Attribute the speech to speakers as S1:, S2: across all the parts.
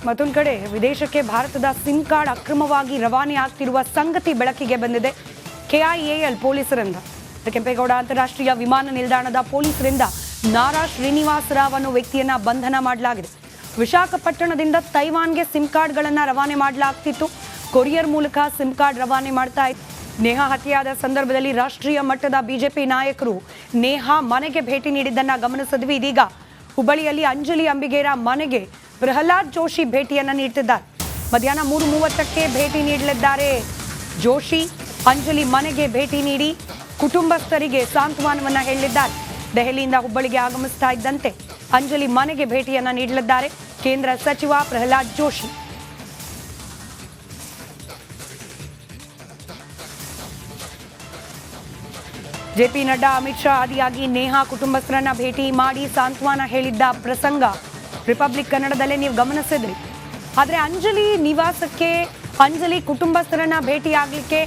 S1: ಮತ್ತೊಂದು ಕಡೆ ವಿದೇಶಕ್ಕೆ ಭಾರತದ ಸಿಮ್ ಕಾರ್ಡ್ ಅಕ್ರಮವಾಗಿ ರವಾನೆ ಆಗ್ತಿರುವ ಸಂಗತಿ ಬೆಳಕಿಗೆ ಬಂದಿದೆ. KIAL ಪೊಲೀಸರಿಂದ ಕೆಂಪೇಗೌಡ ಅಂತಾರಾಷ್ಟ್ರೀಯ ವಿಮಾನ ನಿಲ್ದಾಣದ ಪೊಲೀಸರಿಂದ ನಾರಾ ಶ್ರೀನಿವಾಸ ರಾವ್ ಅನ್ನೋ ವ್ಯಕ್ತಿಯನ್ನ ಬಂಧನ ಮಾಡಲಾಗಿದೆ. ವಿಶಾಖಪಟ್ಟಣದಿಂದ ತೈವಾನ್ಗೆ ಸಿಮ್ ಕಾರ್ಡ್ಗಳನ್ನು ರವಾನೆ ಮಾಡಲಾಗ್ತಿತ್ತು. ಕೊರಿಯರ್ ಮೂಲಕ ಸಿಮ್ ಕಾರ್ಡ್ ರವಾನೆ ಮಾಡ್ತಾ ಇತ್ತು. ನೇಹಾ ಹತ್ಯೆಯಾದ ಸಂದರ್ಭದಲ್ಲಿ ರಾಷ್ಟ್ರೀಯ ಮಟ್ಟದ ಬಿಜೆಪಿ ನಾಯಕರು ನೇಹಾ ಮನೆಗೆ ಭೇಟಿ ನೀಡಿದ್ದನ್ನ ಗಮನಿಸಿದ್ವಿ. ಇದೀಗ ಹುಬ್ಬಳ್ಳಿಯಲ್ಲಿ ಅಂಜಲಿ ಅಂಬಿಗೇರ ಮನೆಗೆ ಪ್ರಹ್ಲಾದ್ ಜೋಶಿ ಭೇಟಿಯನ್ನ ನೀಡ್ತಿದ್ದಾರೆ. ಮಧ್ಯಾಹ್ನ 3:30ಕ್ಕೆ ಭೇಟಿ ನೀಡಲಿದ್ದಾರೆ ಜೋಶಿ. ಅಂಜಲಿ ಮನೆಗೆ ಭೇಟಿ ನೀಡಿ ಕುಟುಂಬಸ್ಥರಿಗೆ ಸಾಂತ್ವನವನ್ನ ಹೇಳಲಿದ್ದಾರೆ. ದೆಹಲಿಯಿಂದ ಹುಬ್ಬಳ್ಳಿಗೆ ಆಗಮಿಸ್ತಾ ಇದ್ದಂತೆ ಅಂಜಲಿ ಮನೆಗೆ ಭೇಟಿಯನ್ನ ನೀಡಲಿದ್ದಾರೆ ಕೇಂದ್ರ ಸಚಿವ ಪ್ರಹ್ಲಾದ್ ಜೋಶಿ. JP ನಡ್ಡಾ, ಅಮಿತ್ ಶಾ ಆದಿಯಾಗಿ ನೇಹಾ ಕುಟುಂಬಸ್ಥರನ್ನ ಭೇಟಿ ಮಾಡಿ ಸಾಂತ್ವನ ಹೇಳಿದ್ದ ಪ್ರಸಂಗ ರಿಪಬ್ಲಿಕ್ ಕನ್ನಡದಲ್ಲೇ ನೀವು ಗಮನಿಸಿದ್ರಿ. ಆದರೆ ಅಂಜಲಿ ನಿವಾಸಕ್ಕೆ, ಅಂಜಲಿ ಕುಟುಂಬಸ್ಥರನ್ನ ಭೇಟಿ ಆಗ್ಲಿಕ್ಕೆ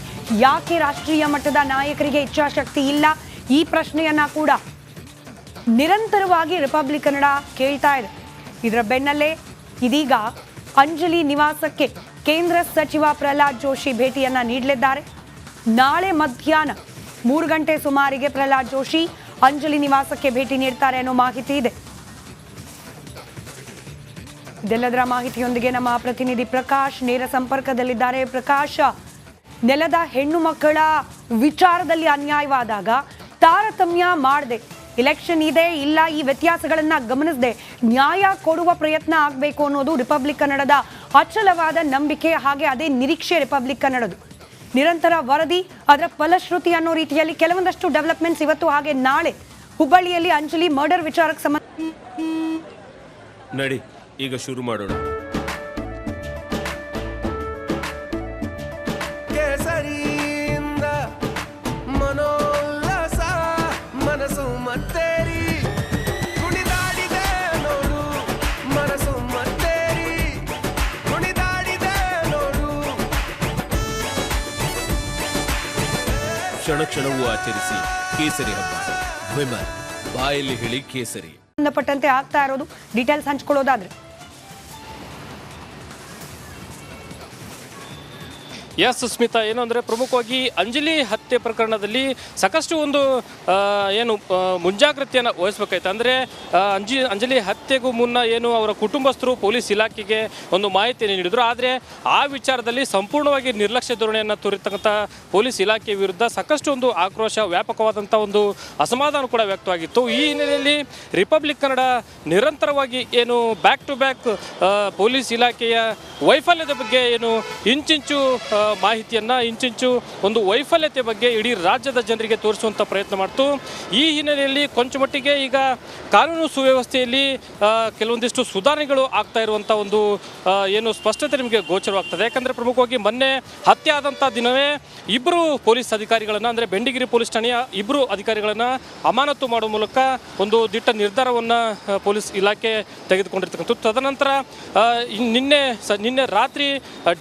S1: ಯಾಕೆ ರಾಷ್ಟ್ರೀಯ ಮಟ್ಟದ ನಾಯಕರಿಗೆ ಇಚ್ಛಾಶಕ್ತಿ ಇಲ್ಲ? ಈ ಪ್ರಶ್ನೆಯನ್ನ ಕೂಡ ನಿರಂತರವಾಗಿ ರಿಪಬ್ಲಿಕ್ ಕನ್ನಡ ಕೇಳ್ತಾ ಇದೆ. ಇದರ ಬೆನ್ನಲ್ಲೇ ಇದೀಗ ಅಂಜಲಿ ನಿವಾಸಕ್ಕೆ ಕೇಂದ್ರ ಸಚಿವ ಪ್ರಹ್ಲಾದ್ ಜೋಶಿ ಭೇಟಿಯನ್ನ ನೀಡಲಿದ್ದಾರೆ. ನಾಳೆ ಮಧ್ಯಾಹ್ನ 3 ಗಂಟೆ ಸುಮಾರಿಗೆ ಪ್ರಹ್ಲಾದ್ ಜೋಶಿ ಅಂಜಲಿ ನಿವಾಸಕ್ಕೆ ಭೇಟಿ ನೀಡ್ತಾರೆ ಅನ್ನೋ ಮಾಹಿತಿ ಇದೆ. ಇದೆಲ್ಲದರ ಮಾಹಿತಿಯೊಂದಿಗೆ ನಮ್ಮ ಪ್ರತಿನಿಧಿ ಪ್ರಕಾಶ್ ನೇರ ಸಂಪರ್ಕದಲ್ಲಿದ್ದಾರೆ. ಪ್ರಕಾಶ್, ನೆಲದ ಹೆಣ್ಣು ಮಕ್ಕಳ ವಿಚಾರದಲ್ಲಿ ಅನ್ಯಾಯವಾದಾಗ ತಾರತಮ್ಯ ಮಾಡದೆ, ಇಲೆಕ್ಷನ್ ಇದೆ ಇಲ್ಲ ಈ ವ್ಯತ್ಯಾಸಗಳನ್ನ ಗಮನಿಸದೆ ನ್ಯಾಯ ಕೊಡುವ ಪ್ರಯತ್ನ ಆಗಬೇಕು ಅನ್ನೋದು ರಿಪಬ್ಲಿಕ್ ಕನ್ನಡದ ಅಚಲವಾದ ನಂಬಿಕೆ. ಹಾಗೆ ಅದೇ ನಿರೀಕ್ಷೆ ರಿಪಬ್ಲಿಕ್ ಕನ್ನಡದು. ನಿರಂತರ ವರದಿ, ಅದರ ಫಲಶ್ರುತಿ ಅನ್ನೋ ರೀತಿಯಲ್ಲಿ ಕೆಲವೊಂದಷ್ಟು ಡೆವಲಪ್ಮೆಂಟ್ಸ್ ಇವತ್ತು ಹಾಗೆ ನಾಳೆ ಹುಬ್ಬಳ್ಳಿಯಲ್ಲಿ ಅಂಜಲಿ ಮರ್ಡರ್ ವಿಚಾರಕ್ಕೆ ಸಂಬಂಧ
S2: ನಡಿ ಈಗ ಶುರು ಮಾಡೋಣ.
S3: ಕೇಸರಿಯಿಂದ ಮನೋಲ್ಲಾಸ ಮನಸ್ಸು ಮತ್ತೇರಿ ಕುಣಿದಾಡಿದೆ ನೋಡು, ಮನಸ್ಸು ಮತ್ತೇರಿ ಕುಣಿದಾಡಿದೆ ನೋಡು.
S2: ಕ್ಷಣ ಕ್ಷಣವೂ ಆಚರಿಸಿ ಕೇಸರಿ ಹಬ್ಬ. ವಿಮಲ್ ಬಾಯಲ್ಲಿ ಹೇಳಿ ಕೇಸರಿ.
S1: ಸಂಬಂಧಪಟ್ಟಂತೆ ಆಗ್ತಾ ಇರೋದು ಡೀಟೇಲ್ಸ್ ಹಂಚ್ಕೊಳ್ಳೋದಾದ್ರೆ
S4: ಎಸ್ ಸುಸ್ಮಿತಾ, ಏನು ಅಂದರೆ ಪ್ರಮುಖವಾಗಿ ಅಂಜಲಿ ಹತ್ಯೆ ಪ್ರಕರಣದಲ್ಲಿ ಸಾಕಷ್ಟು ಒಂದು ಏನು ಮುಂಜಾಗ್ರತೆಯನ್ನು ವಹಿಸಬೇಕಾಯ್ತು. ಅಂದರೆ ಅಂಜಲಿ ಹತ್ಯೆಗೂ ಮುನ್ನ ಏನು ಅವರ ಕುಟುಂಬಸ್ಥರು ಪೊಲೀಸ್ ಇಲಾಖೆಗೆ ಒಂದು ಮಾಹಿತಿಯನ್ನು ನೀಡಿದರು. ಆದರೆ ಆ ವಿಚಾರದಲ್ಲಿ ಸಂಪೂರ್ಣವಾಗಿ ನಿರ್ಲಕ್ಷ್ಯ ಧೋರಣೆಯನ್ನು ತೋರಿರ್ತಕ್ಕಂಥ ಪೊಲೀಸ್ ಇಲಾಖೆ ವಿರುದ್ಧ ಸಾಕಷ್ಟು ಒಂದು ಆಕ್ರೋಶ, ವ್ಯಾಪಕವಾದಂಥ ಒಂದು ಅಸಮಾಧಾನ ಕೂಡ ವ್ಯಕ್ತವಾಗಿತ್ತು. ಈ ಹಿನ್ನೆಲೆಯಲ್ಲಿ ರಿಪಬ್ಲಿಕ್ ಕನ್ನಡ ನಿರಂತರವಾಗಿ ಏನು ಬ್ಯಾಕ್ ಟು ಬ್ಯಾಕ್ ಪೊಲೀಸ್ ಇಲಾಖೆಯ ವೈಫಲ್ಯದ ಬಗ್ಗೆ ಏನು ಇಂಚಿಂಚು ಮಾಹಿತಿಯನ್ನು, ಇಂಚಿಂಚು ಒಂದು ವೈಫಲ್ಯತೆ ಬಗ್ಗೆ ಇಡೀ ರಾಜ್ಯದ ಜನರಿಗೆ ತೋರಿಸುವಂಥ ಪ್ರಯತ್ನ ಮಾಡ್ತು. ಈ ಹಿನ್ನೆಲೆಯಲ್ಲಿ ಕೊಂಚ ಮಟ್ಟಿಗೆ ಈಗ ಕಾನೂನು ಸುವ್ಯವಸ್ಥೆಯಲ್ಲಿ ಕೆಲವೊಂದಿಷ್ಟು ಸುಧಾರಣೆಗಳು ಆಗ್ತಾ ಇರುವಂಥ ಒಂದು ಏನು ಸ್ಪಷ್ಟತೆ ನಿಮಗೆ ಗೋಚರವಾಗ್ತದೆ. ಯಾಕಂದರೆ ಪ್ರಮುಖವಾಗಿ ಮೊನ್ನೆ ಹತ್ಯೆ ಆದಂಥ ದಿನವೇ ಇಬ್ಬರು ಪೊಲೀಸ್ ಅಧಿಕಾರಿಗಳನ್ನು, ಅಂದರೆ ಬೆಂಡಿಗಿರಿ ಪೊಲೀಸ್ ಠಾಣೆಯ ಇಬ್ಬರು ಅಧಿಕಾರಿಗಳನ್ನು ಅಮಾನತು ಮಾಡುವ ಮೂಲಕ ಒಂದು ದಿಟ್ಟ ನಿರ್ಧಾರವನ್ನು ಪೊಲೀಸ್ ಇಲಾಖೆ ತೆಗೆದುಕೊಂಡಿರ್ತಕ್ಕಂಥದ್ದು. ತದನಂತರ ನಿನ್ನೆ ರಾತ್ರಿ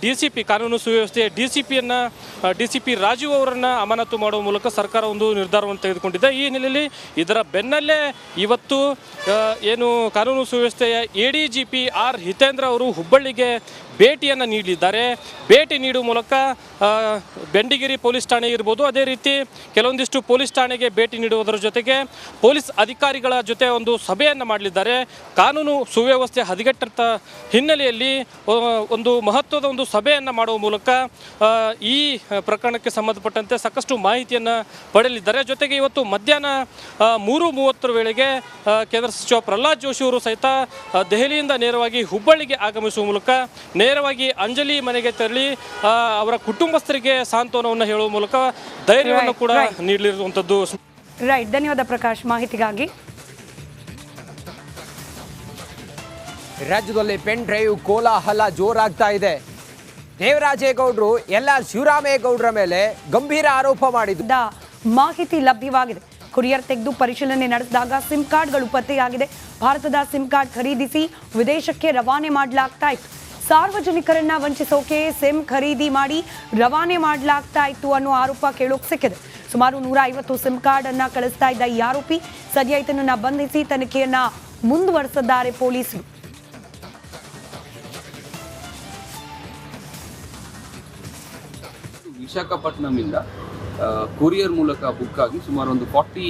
S4: DCP ಕಾನೂನು ಸುವ್ಯವಸ್ಥೆಯ DCP ರಾಜೀವ್ ಅವರನ್ನು ಅಮಾನತು ಮಾಡುವ ಮೂಲಕ ಸರ್ಕಾರ ಒಂದು ನಿರ್ಧಾರವನ್ನು ತೆಗೆದುಕೊಂಡಿದೆ. ಈ ಹಿನ್ನೆಲೆಯಲ್ಲಿ ಇದರ ಬೆನ್ನಲ್ಲೇ ಇವತ್ತು ಏನು ಕಾನೂನು ಸುವ್ಯವಸ್ಥೆಯ ADGP R ಹಿತೇಂದ್ರ ಅವರು ಹುಬ್ಬಳ್ಳಿಗೆ ಭೇಟಿಯನ್ನು ನೀಡಲಿದ್ದಾರೆ. ಭೇಟಿ ನೀಡುವ ಮೂಲಕ ಬೆಂಡಿಗಿರಿ ಪೊಲೀಸ್ ಠಾಣೆ ಇರ್ಬೋದು, ಅದೇ ರೀತಿ ಕೆಲವೊಂದಿಷ್ಟು ಪೊಲೀಸ್ ಠಾಣೆಗೆ ಭೇಟಿ ನೀಡುವುದರ ಜೊತೆಗೆ ಪೊಲೀಸ್ ಅಧಿಕಾರಿಗಳ ಜೊತೆ ಒಂದು ಸಭೆಯನ್ನು ಮಾಡಲಿದ್ದಾರೆ. ಕಾನೂನು ಸುವ್ಯವಸ್ಥೆ ಹದಗೆಟ್ಟಂಥ ಹಿನ್ನೆಲೆಯಲ್ಲಿ ಒಂದು ಮಹತ್ವದ ಒಂದು ಸಭೆಯನ್ನು ಮಾಡುವ ಮೂಲಕ ಈ ಪ್ರಕರಣಕ್ಕೆ ಸಂಬಂಧಪಟ್ಟಂತೆ ಸಾಕಷ್ಟು ಮಾಹಿತಿಯನ್ನು ಪಡೆಯಲಿದ್ದಾರೆ. ಜೊತೆಗೆ ಇವತ್ತು ಮಧ್ಯಾಹ್ನ 3:30 ವೇಳೆಗೆ ಕೇಂದ್ರ ಸಚಿವ ಪ್ರಹ್ಲಾದ್ ಜೋಶಿ ಅವರು ಸಹಿತ ದೆಹಲಿಯಿಂದ ನೇರವಾಗಿ ಹುಬ್ಬಳ್ಳಿಗೆ ಆಗಮಿಸುವ ಮೂಲಕ ನೇರವಾಗಿ ಅಂಜಲಿ ಮನೆಗೆ ತೆರಳಿ ಅವರ ಕುಟುಂಬಸ್ಥರಿಗೆ ಸಾಂತ್ವನವನ್ನು ಹೇಳುವ ಮೂಲಕ ಧೈರ್ಯವನ್ನು ಕೂಡ ನೀಡಲಿರುವಂಥದ್ದು.
S1: ರೈಟ್, ಧನ್ಯವಾದ ಪ್ರಕಾಶ್ ಮಾಹಿತಿಗಾಗಿ.
S5: ರಾಜ್ಯದಲ್ಲಿ ಪೆನ್ ಡ್ರೈವ್ ಕೋಲಾಹಲ ಜೋರಾಗ್ತಾ ಇದೆ. ದೇವರಾಜೇಗೌಡರು ಶಿವರಾಮೇಗೌಡರ ಮೇಲೆ ಗಂಭೀರ ಆರೋಪ ಮಾಡಿದ್ದ
S1: ಮಾಹಿತಿ ಲಭ್ಯವಾಗಿದೆ. ಕೊರಿಯರ್ ತೆಗೆದು ಪರಿಶೀಲನೆ ನಡೆಸಿದಾಗ ಸಿಮ್ ಕಾರ್ಡ್ಗಳು ಪತ್ತೆಯಾಗಿದೆ. ಭಾರತದ ಸಿಮ್ ಕಾರ್ಡ್ ಖರೀದಿಸಿ ವಿದೇಶಕ್ಕೆ ರವಾನೆ ಮಾಡಲಾಗ್ತಾ ಇತ್ತು. ಸಾರ್ವಜನಿಕರನ್ನ ವಂಚಿಸೋಕೆ ಸಿಮ್ ಖರೀದಿ ಮಾಡಿ ರವಾನೆ ಮಾಡಲಾಗ್ತಾ ಇತ್ತು ಅನ್ನೋ ಆರೋಪ ಕೇಳೋಕೆ ಸಿಕ್ಕಿದೆ. ಸುಮಾರು 150 ಸಿಮ್ ಕಾರ್ಡ್ ಅನ್ನ ಕಳಿಸ್ತಾ ಇದ್ದ ಈ ಆರೋಪಿ ಸದ್ಯ ಈತನನ್ನ ಬಂಧಿಸಿ ತನಿಖೆಯನ್ನ ಮುಂದುವರೆಸಿದ್ದಾರೆ ಪೊಲೀಸರು.
S6: ವಿಶಾಖಪಟ್ಟಣಮಿಂದ ಕೊರಿಯರ್ ಮೂಲಕ ಬುಕ್ ಆಗಿ ಸುಮಾರು ಒಂದು 40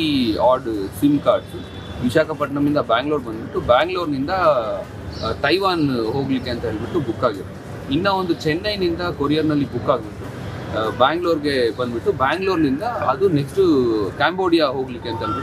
S6: ಆಡ್ ಸಿಮ್ ಕಾರ್ಡ್ಸ್ ವಿಶಾಖಪಟ್ಟಣಮಿಂದ ಬ್ಯಾಂಗ್ಳೂರ್ ಬಂದ್ಬಿಟ್ಟು ಬ್ಯಾಂಗ್ಳೂರ್ನಿಂದ ತೈವಾನ್ ಹೋಗ್ಲಿಕ್ಕೆ ಅಂತ ಹೇಳ್ಬಿಟ್ಟು ಬುಕ್ ಆಗಿರುತ್ತೆ. ಇನ್ನು ಒಂದು ಚೆನ್ನೈನಿಂದ ಕೊರಿಯರ್ನಲ್ಲಿ ಬುಕ್ ಆಗಿಬಿಟ್ಟು ಬ್ಯಾಂಗ್ಳೂರ್ಗೆ ಬಂದ್ಬಿಟ್ಟು ಬ್ಯಾಂಗ್ಳೂರ್ನಿಂದ ಅದು ನೆಕ್ಸ್ಟ್ ಕ್ಯಾಂಬೋಡಿಯಾ ಹೋಗ್ಲಿಕ್ಕೆ ಅಂತ ಹೇಳ್ಬಿಟ್ಟು